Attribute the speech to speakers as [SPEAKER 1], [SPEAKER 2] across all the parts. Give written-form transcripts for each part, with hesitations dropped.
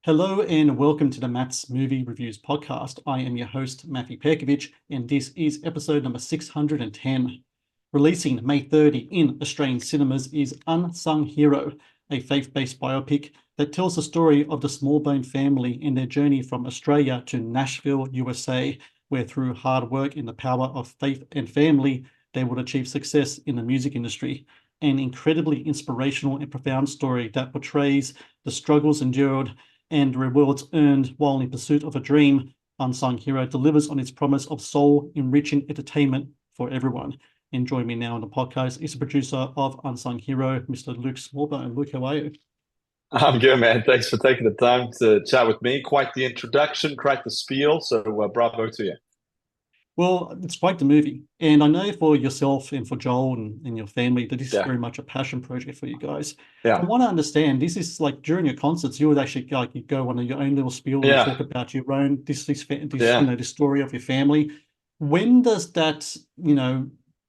[SPEAKER 1] Hello and welcome to the Matt's Movie Reviews podcast. I am your host, Matthew Pejkovic, and this is episode number 610. Releasing May 30 in Australian cinemas is Unsung Hero, a faith-based biopic that tells the story of the Smallbone family in their journey from Australia to Nashville, USA, where through hard work and the power of faith and family, they would achieve success in the music industry. An incredibly inspirational and profound story that portrays the struggles endured and rewards earned while in pursuit of a dream. Unsung Hero delivers on its promise of soul-enriching entertainment for everyone. And joining me now on the podcast is the producer of Unsung Hero, Mr. Luke Smallbone. Luke, how are you?
[SPEAKER 2] I'm good, man. Thanks for taking the time to chat with me. Quite the introduction, quite the spiel. So bravo to you.
[SPEAKER 1] Well, it's quite the movie. And I know for yourself and for Joel and your family that this is
[SPEAKER 2] Yeah,
[SPEAKER 1] very much a passion project for you guys. From
[SPEAKER 2] yeah,
[SPEAKER 1] what I understand, this is like during your concerts, you would actually like you go on your own little spiel and
[SPEAKER 2] yeah,
[SPEAKER 1] talk about your own this
[SPEAKER 2] yeah.
[SPEAKER 1] the story of your family. When does that,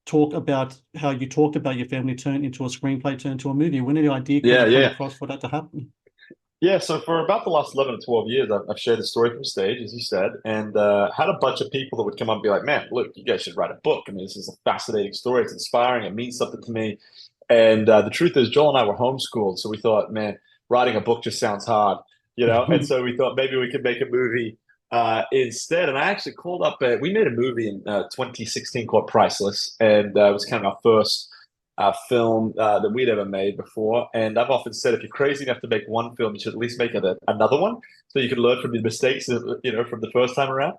[SPEAKER 1] talk about how you talked about your family turn into a screenplay, turn to a movie? When did the idea kind
[SPEAKER 2] Yeah,
[SPEAKER 1] of come
[SPEAKER 2] yeah.
[SPEAKER 1] across for that to happen?
[SPEAKER 2] Yeah, so for about the last 11 or 12 years, I've shared the story from stage, as you said, and had a bunch of people that would come up and be like, man, look, you guys should write a book. I mean, this is a fascinating story. It's inspiring. It means something to me. And the truth is, Joel and I were homeschooled. So we thought, man, writing a book just sounds hard, you know? And so we thought maybe we could make a movie instead. And I actually called up, we made a movie in 2016 called Priceless. And it was kind of our first film that we'd ever made before. And I've often said, if you're crazy enough to make one film, you should at least make another one, so you can learn from your mistakes, from the first time around.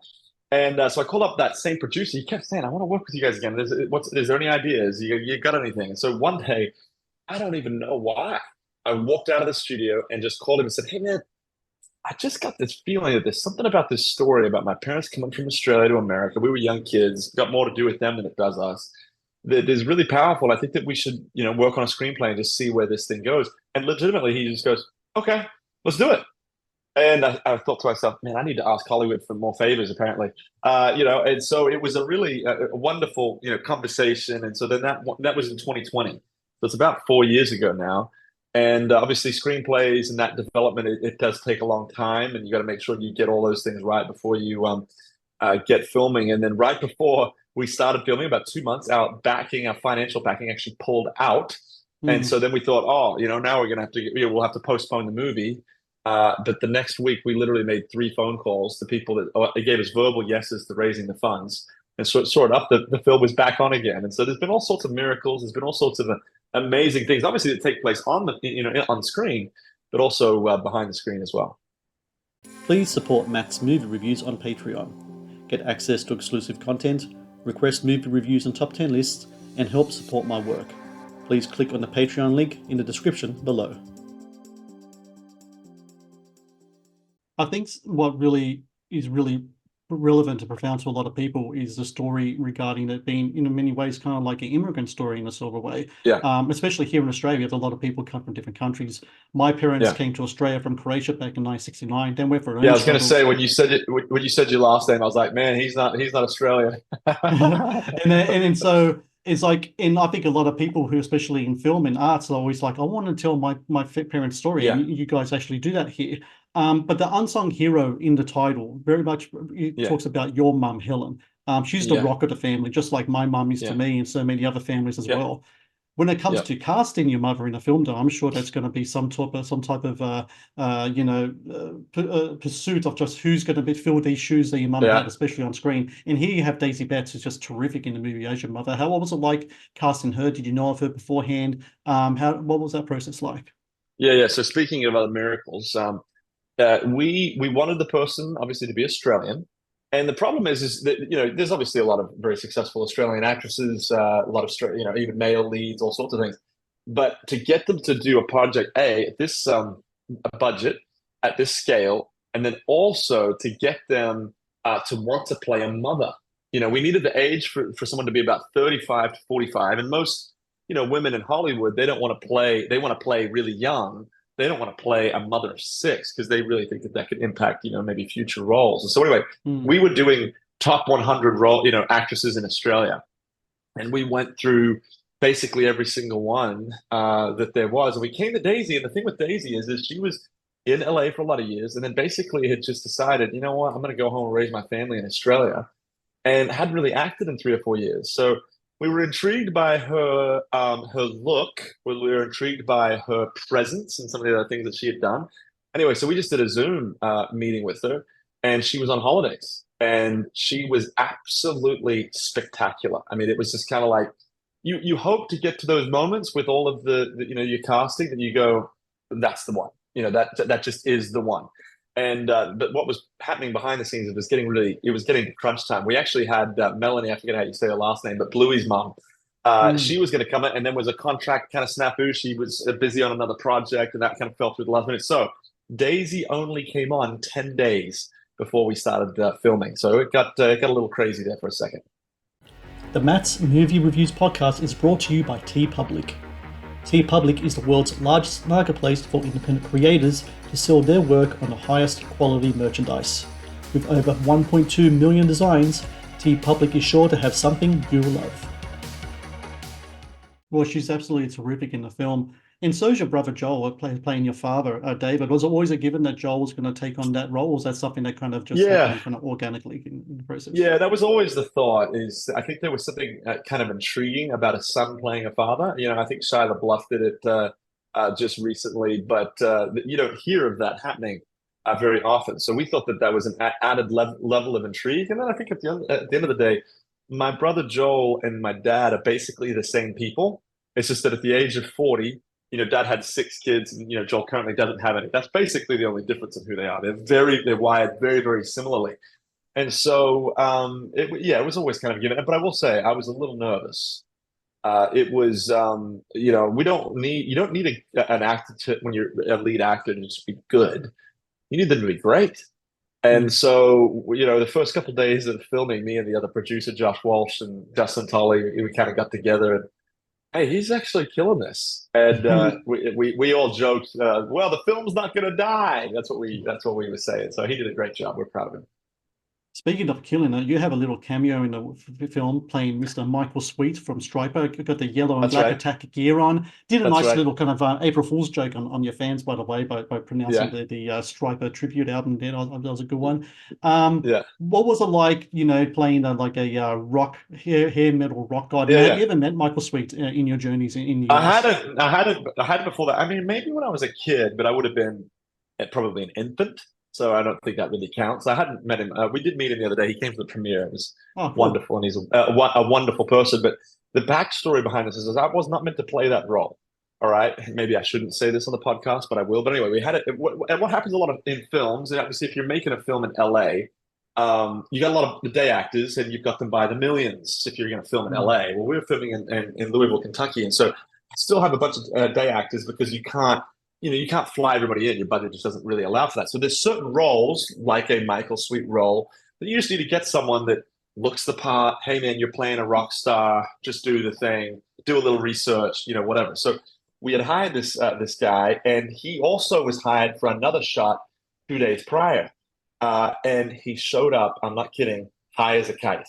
[SPEAKER 2] And so I called up that same producer. He kept saying, "I want to work with you guys again. Is there any ideas? You got anything?" And so one day, I don't even know why, I walked out of the studio and just called him and said, "Hey man, I just got this feeling that there's something about this story about my parents coming from Australia to America. We were young kids, got more to do with them than it does us. That is really powerful. I think that we should, work on a screenplay and just see where this thing goes." And legitimately, he just goes, "Okay, let's do it." And I thought to myself, man, I need to ask Hollywood for more favors, apparently. And so it was a really a wonderful, conversation. And so then that was in 2020. So it's about 4 years ago now. And obviously, screenplays and that development, it does take a long time, and you got to make sure you get all those things right before you get filming. And then right before we started filming, about 2 months out, our financial backing actually pulled out. And
[SPEAKER 1] Mm.
[SPEAKER 2] so then we thought, oh, now we're gonna have to, we'll have to postpone the movie. But the next week, we literally made 3 phone calls to people that they gave us verbal yeses to raising the funds. And so it sort of up, the film was back on again. And so there's been all sorts of miracles. There's been all sorts of amazing things, obviously, that take place on screen, but also behind the screen as well.
[SPEAKER 1] Please support Matt's movie reviews on Patreon. Get access to exclusive content, request movie reviews and top 10 lists, and help support my work. Please click on the Patreon link in the description below. I think what really relevant and profound to a lot of people is the story regarding it being, in many ways, kind of like an immigrant story in a sort of way.
[SPEAKER 2] Yeah,
[SPEAKER 1] Especially here in Australia, there's a lot of people come from different countries. My parents
[SPEAKER 2] yeah.
[SPEAKER 1] came to Australia from Croatia back in 1969. Then went for their
[SPEAKER 2] Yeah,
[SPEAKER 1] own
[SPEAKER 2] I was going to say
[SPEAKER 1] struggles.
[SPEAKER 2] when you said your last name, I was like, man, he's not Australian.
[SPEAKER 1] And then so it's like, and I think a lot of people who, especially in film and arts, are always like, I want to tell my parents' story, and
[SPEAKER 2] Yeah,
[SPEAKER 1] you guys actually do that here. But the unsung hero in the title very much it
[SPEAKER 2] yeah,
[SPEAKER 1] talks about your mum, Helen. She's the
[SPEAKER 2] yeah,
[SPEAKER 1] rock of the family, just like my mum is to
[SPEAKER 2] yeah,
[SPEAKER 1] me and so many other families as
[SPEAKER 2] yeah,
[SPEAKER 1] well. When it comes
[SPEAKER 2] yeah,
[SPEAKER 1] to casting your mother in a film, though, I'm sure that's going to be some type of pursuit of just who's going to fill these shoes that your mum had,
[SPEAKER 2] yeah.
[SPEAKER 1] especially on screen. And here you have Daisy Betts, who's just terrific in the movie as your mother. What was it like casting her? Did you know of her beforehand? What was that process like?
[SPEAKER 2] Yeah, yeah. So speaking of other miracles, we wanted the person obviously to be Australian, and the problem is that there's obviously a lot of very successful Australian actresses, a lot of even male leads, all sorts of things. But to get them to do a project at this a budget at this scale, and then also to get them to want to play a mother, we needed the age for someone to be about 35 to 45, and most women in Hollywood, they don't want to play. They want to play really young. They don't want to play a mother of six because they really think that could impact, maybe future roles. And so anyway,
[SPEAKER 1] Mm.
[SPEAKER 2] we were doing top 100 actresses in Australia, and we went through basically every single one that there was. And we came to Daisy, and the thing with Daisy is that she was in LA for a lot of years, and then basically had just decided, you know what, I'm going to go home and raise my family in Australia, and hadn't really acted in 3 or 4 years. So we were intrigued by her look. We were intrigued by her presence and some of the other things that she had done. Anyway, so we just did a Zoom meeting with her, and she was on holidays, and she was absolutely spectacular. I mean, it was just kind of like you hope to get to those moments with all of your casting that you go, that's the one. That just is the one. And but what was happening behind the scenes, it was getting to crunch time. We actually had Melanie, I forget how you say her last name, but Bluey's mom. She was going to come in, and then was a contract kind of snafu. She was busy on another project, and that kind of fell through the last minute. So Daisy only came on 10 days before we started filming. So it got a little crazy there for a second.
[SPEAKER 1] The Matt's Movie Reviews podcast is brought to you by TeePublic. TeePublic is the world's largest marketplace for independent creators to sell their work on the highest quality merchandise. With over 1.2 million designs, TeePublic is sure to have something you love. Well, she's absolutely terrific in the film. And so is your brother Joel, playing your father, David. Was it always a given that Joel was going to take on that role? Or was that something that kind of just happened kind of organically in the process?
[SPEAKER 2] Yeah, that was always the thought. I think there was something kind of intriguing about a son playing a father. I think Shia LaBeouf did it just recently, but you don't hear of that happening very often. So we thought that was an added level of intrigue. And then I think at the end of the day, my brother Joel and my dad are basically the same people. It's just that at the age of 40, dad had 6 kids, and Joel currently doesn't have any. That's basically the only difference in who they are. They're wired very, very similarly. And so, it was always kind of given. But I will say, I was a little nervous. It was, you don't need an actor when you're a lead actor to just be good. You need them to be great. And so, the first couple of days of filming, me and the other producer, Josh Walsh and Dustin Tolley, we kind of got together and, hey, he's actually killing this. And we all joked, well, the film's not going to die. That's what we were saying. So he did a great job. We're proud of him.
[SPEAKER 1] Speaking of killing it, you have a little cameo in the film playing Mr. Michael Sweet from Striper. You got the yellow and black attack gear on. Did a nice little kind of April Fool's joke on your fans, by the way, by pronouncing the Striper tribute album there. That was a good one. What was it like, playing like a rock hair metal rock guy? Have you ever met Michael Sweet in your journeys in the US?
[SPEAKER 2] I had it before that. I mean, maybe when I was a kid, but I would have been probably an infant. So I don't think that really counts. I hadn't met him. We did meet him the other day. He came to the premiere. It was wonderful, and he's a wonderful person. But the backstory behind this is I was not meant to play that role. All right, maybe I shouldn't say this on the podcast, but I will. But anyway, we had it. And what happens a lot in films, and obviously, if you're making a film in LA, you got a lot of the day actors, and you've got them by the millions. If you're going to film in LA, well, we were filming in Louisville, Kentucky, and so I still have a bunch of day actors because you can't fly everybody in. Your budget just doesn't really allow for that. So there's certain roles, like a Michael Sweet role, that you just need to get someone that looks the part. Hey, man, you're playing a rock star. Just do the thing. Do a little research, whatever. So we had hired this guy, and he also was hired for another shot 2 days prior. And he showed up, I'm not kidding, high as a kite.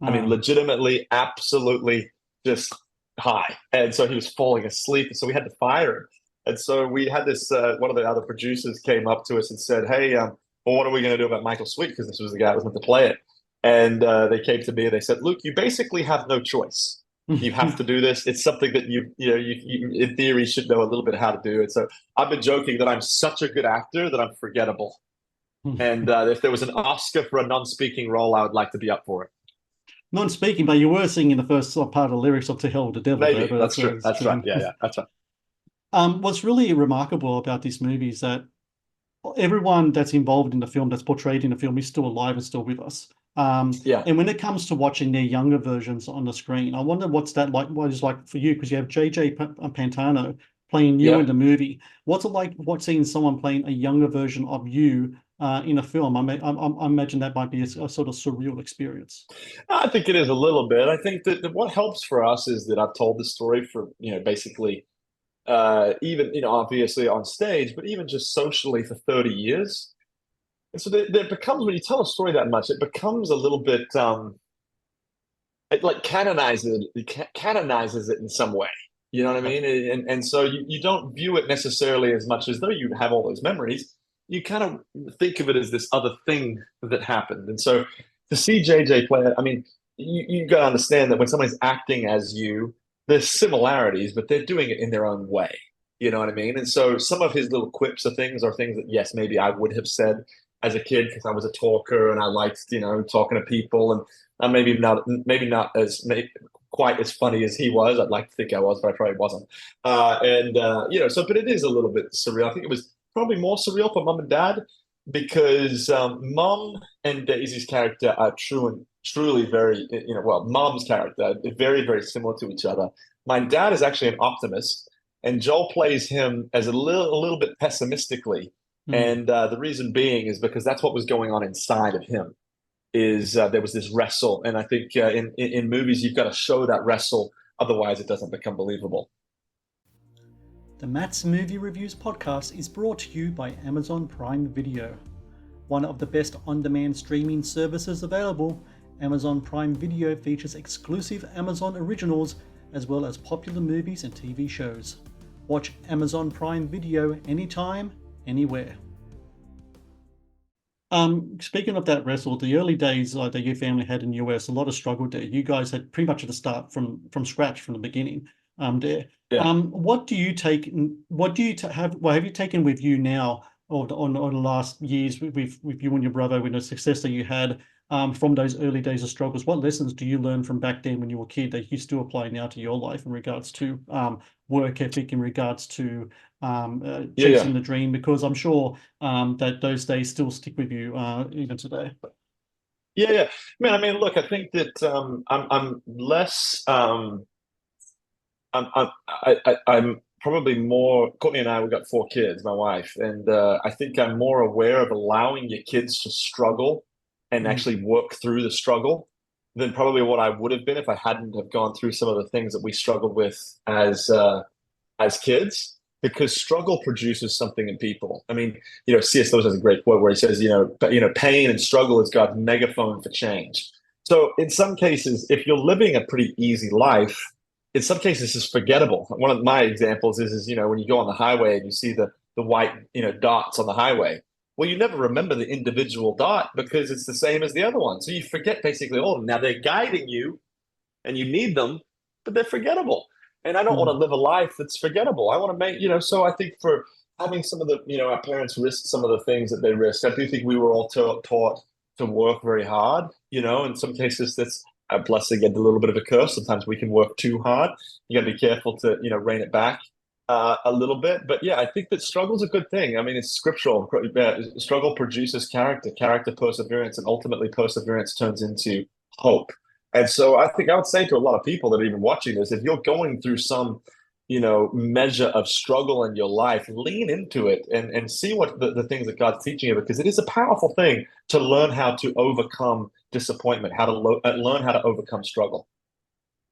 [SPEAKER 2] I mean, legitimately, absolutely just high. And so he was falling asleep. So we had to fire him. And so we had this, one of the other producers came up to us and said, hey, well, what are we going to do about Michael Sweet? Because this was the guy that was meant to play it. And they came to me and they said, Luke, you basically have no choice. You have to do this. It's something that you in theory should know a little bit how to do. And so I've been joking that I'm such a good actor that I'm forgettable. And if there was an Oscar for a non-speaking role, I would like to be up for it.
[SPEAKER 1] Non-speaking, but you were singing the first part of the lyrics of "To Hell with the Devil."
[SPEAKER 2] Maybe that's true. That's right. Yeah, that's right.
[SPEAKER 1] What's really remarkable about this movie is that everyone that's involved in the film, that's portrayed in the film, is still alive and still with us. And when it comes to watching their younger versions on the screen, I wonder what's that like? What is like for you? Because you have JJ Pantano playing you in the movie. What's it like seeing someone playing a younger version of you in a film? I imagine that might be a sort of surreal experience.
[SPEAKER 2] I think it is a little bit. I think that what helps for us is that I've told the story for basically. Even obviously on stage, but even just socially for 30 years. And so there becomes, when you tell a story that much, it becomes a little bit it like canonizes it in some way. You know what I mean? And so you don't view it necessarily as much as though you have all those memories. You kind of think of it as this other thing that happened. And so to see JJ play it, I mean, you got to understand that when somebody's acting as you, there's similarities, but they're doing it in their own way. You know what I mean? And so some of his little quips are things that, yes, maybe I would have said as a kid because I was a talker and I liked, talking to people, and I'm maybe not as quite as funny as he was. I'd like to think I was, but I probably wasn't. But it is a little bit surreal. I think it was probably more surreal for mom and dad because mom and Daisy's character are truly very, mom's character very, very similar to each other. My dad is actually an optimist, and Joel plays him as a little bit pessimistically. And the reason being is because that's what was going on inside of him. There was this wrestle, and I think in movies you've got to show that wrestle, otherwise it doesn't become believable.
[SPEAKER 1] The Matt's Movie Reviews podcast is brought to you by Amazon Prime Video. One of the best on-demand streaming services available, Amazon Prime Video features exclusive Amazon originals as well as popular movies and TV shows. Watch Amazon Prime Video anytime, anywhere. Speaking of that wrestle, the early days that your family had in the US, a lot of struggle there. You guys had pretty much at the start from scratch from the beginning. There.
[SPEAKER 2] Yeah.
[SPEAKER 1] What do you take? What do you have? What have you taken with you now, or on the last years with you and your brother, with the success that you had from those early days of struggles? What lessons do you learn from back then when you were a kid that you still apply now to your life in regards to work ethic, in regards to chasing the dream? Because I'm sure that those days still stick with you even today.
[SPEAKER 2] Yeah. Man, I mean, look, I think that I'm less. I'm probably more. Courtney and I, we've got 4 kids, my wife, and I think I'm more aware of allowing your kids to struggle and actually work through the struggle than probably what I would have been if I hadn't have gone through some of the things that we struggled with as kids. Because struggle produces something in people. I mean, C.S. Lewis has a great quote where he says, pain and struggle is God's megaphone for change. So in some cases, if you're living a pretty easy life, in some cases it's forgettable. One of my examples is when you go on the highway and you see the white, dots on the highway. Well, you never remember the individual dot because it's the same as the other one. So you forget basically, now they're guiding you and you need them, but they're forgettable. And I don't want to live a life that's forgettable. I want to make, so I think for having some of the, our parents risked some of the things that they risked. I do think we were all taught to work very hard, in some cases that's a blessing and a little bit of a curse. Sometimes we can work too hard. You got to be careful to, rein it back a little bit. But yeah, I think that struggle's a good thing. I mean, it's scriptural. Struggle produces character perseverance, and ultimately perseverance turns into hope. And so I think I would say to a lot of people that are even watching this, if you're going through some, measure of struggle in your life, lean into it and see what the things that God's teaching you, because it is a powerful thing to learn how to overcome disappointment, how to learn how to overcome struggle.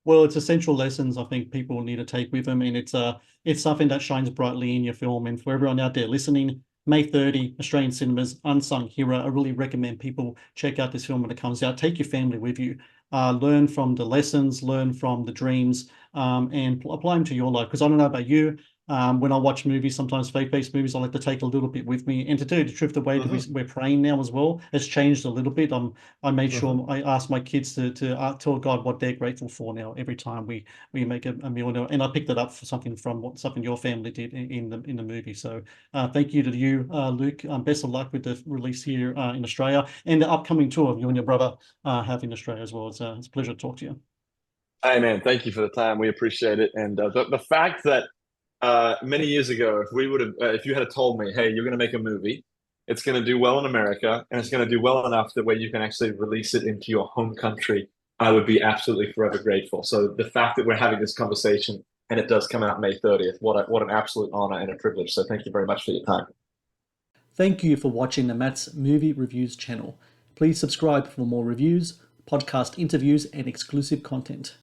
[SPEAKER 1] Well, it's essential lessons I think people need to take with them, and it's something that shines brightly in your film. And for everyone out there listening, May 30, Australian cinemas, Unsung Hero. I really recommend people check out this film when it comes out. Take your family with you. Learn from the lessons, learn from the dreams, and apply them to your life. Because I don't know about you, when I watch movies, sometimes faith-based movies, I like to take a little bit with me. And to tell you the truth, the way that we're praying now as well has changed a little bit. I made sure I asked my kids to tell God what they're grateful for now every time we make a meal now. And I picked it up for something from something your family did in the movie. So thank you to you, Luke. Best of luck with the release here in Australia and the upcoming tour you and your brother have in Australia as well. It's a pleasure to talk to you.
[SPEAKER 2] Hey man, thank you for the time. We appreciate it. And the fact that many years ago, if you had told me, hey, you're going to make a movie, it's going to do well in America, and it's going to do well enough that way you can actually release it into your home country, I would be absolutely forever grateful. So the fact that we're having this conversation and it does come out May 30th, what an absolute honor and a privilege. So thank you very much for your time.
[SPEAKER 1] Thank you for watching the Matt's Movie Reviews channel. Please subscribe for more reviews, podcast interviews, and exclusive content.